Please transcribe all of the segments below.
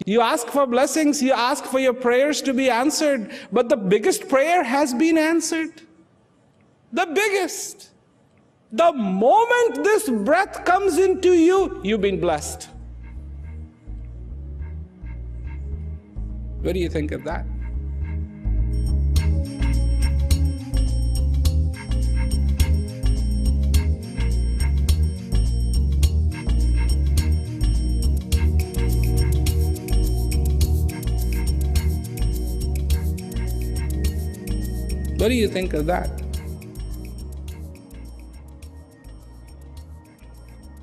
You ask for blessings, you ask for your prayers to be answered, but the biggest prayer has been answered. The biggest. The moment this breath comes into you, you've been blessed. What do you think of that? What do you think of that?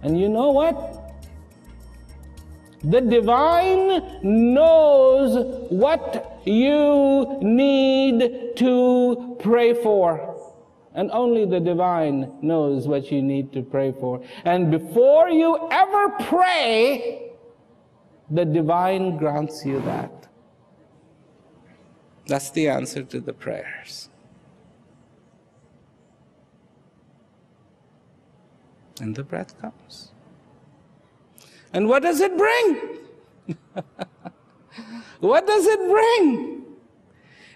And you know what? The divine knows what you need to pray for. And only the divine knows what you need to pray for. And before you ever pray, the divine grants you that. That's the answer to the prayers. And the breath comes. And what does it bring? What does it bring?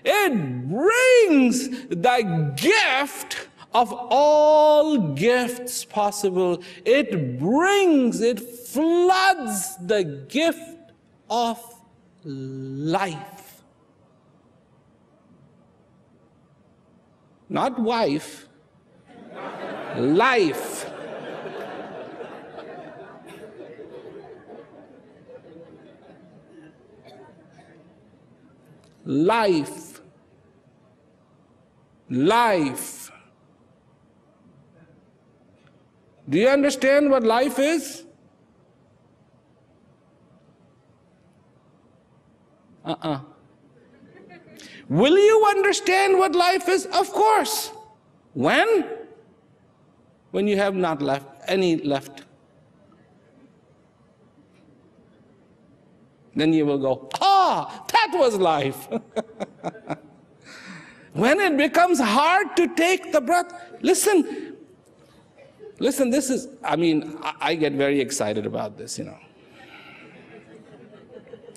It brings the gift of all gifts possible. It floods the gift of life. Not wife, life. Life. Life. Do you understand what life is? Will you understand what life is? Of course. When? When you have not left any left. Then you will go, that was life. When it becomes hard to take the breath, listen, this is, I get very excited about this,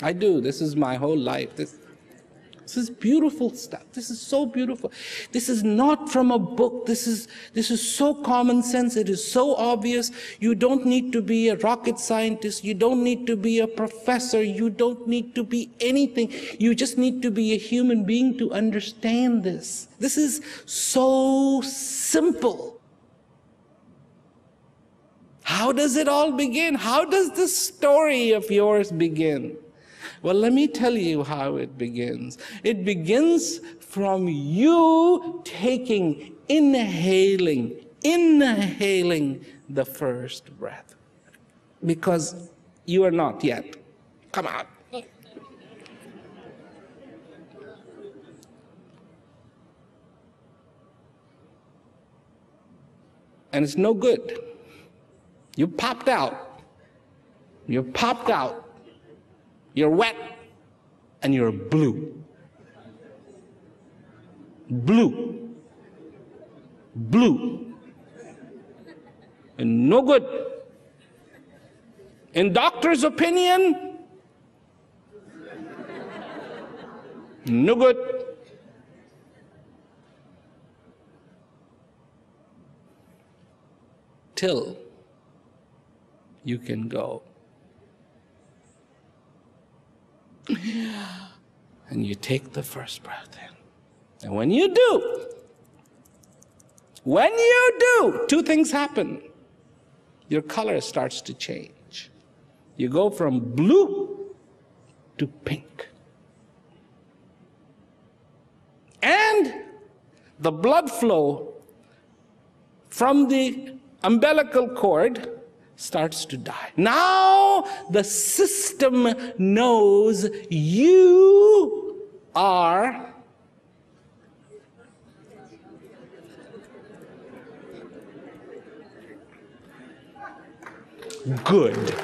I do. This is my whole life. This is beautiful stuff. This is so beautiful. This is not from a book. This is so common sense. It is so obvious. You don't need to be a rocket scientist. You don't need to be a professor. You don't need to be anything. You just need to be a human being to understand this. This is so simple. How does it all begin? How does this story of yours begin? Well, let me tell you how it begins. It begins from you inhaling the first breath. Because you are not yet. Come on. And it's no good. You popped out. You're popped out. You're wet, and you're blue. Blue. Blue. And no good. In doctor's opinion, no good. Till you can go. And you take the first breath in. And when you do, two things happen. Your color starts to change. You go from blue to pink. And the blood flow from the umbilical cord starts to die. Now the system knows you are good.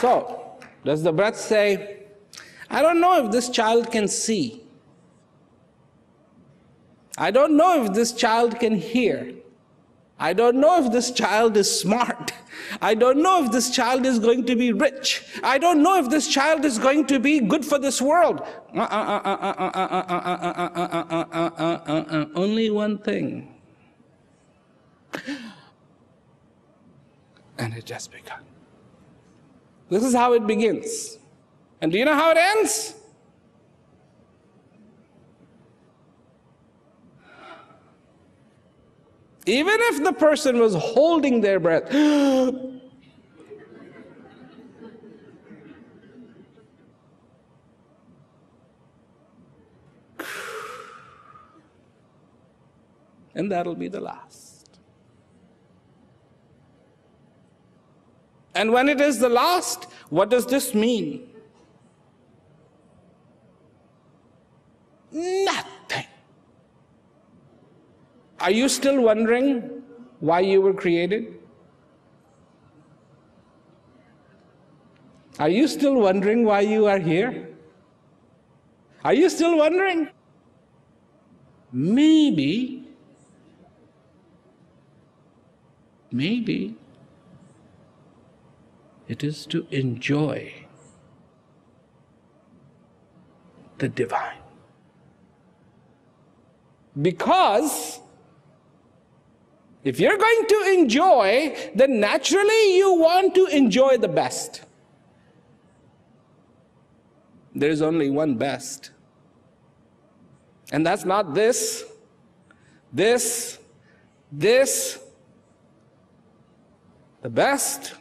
So, does the breath say, I don't know if this child can see. I don't know if this child can hear. I don't know if this child is smart. I don't know if this child is going to be rich. I don't know if this child is going to be good for this world. Only one thing. And it just begun. This is how it begins. And do you know how it ends? Even if the person was holding their breath, and that'll be the last. And when it is the last, what does this mean? Nothing. Are you still wondering why you were created? Are you still wondering why you are here? Are you still wondering? Maybe it is to enjoy the divine. Because if you're going to enjoy, then naturally you want to enjoy the best. There's only one best. And that's not this. The best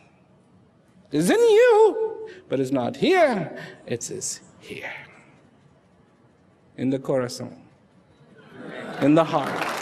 is in you, but it's not here. It is here. In the corazon. In the heart.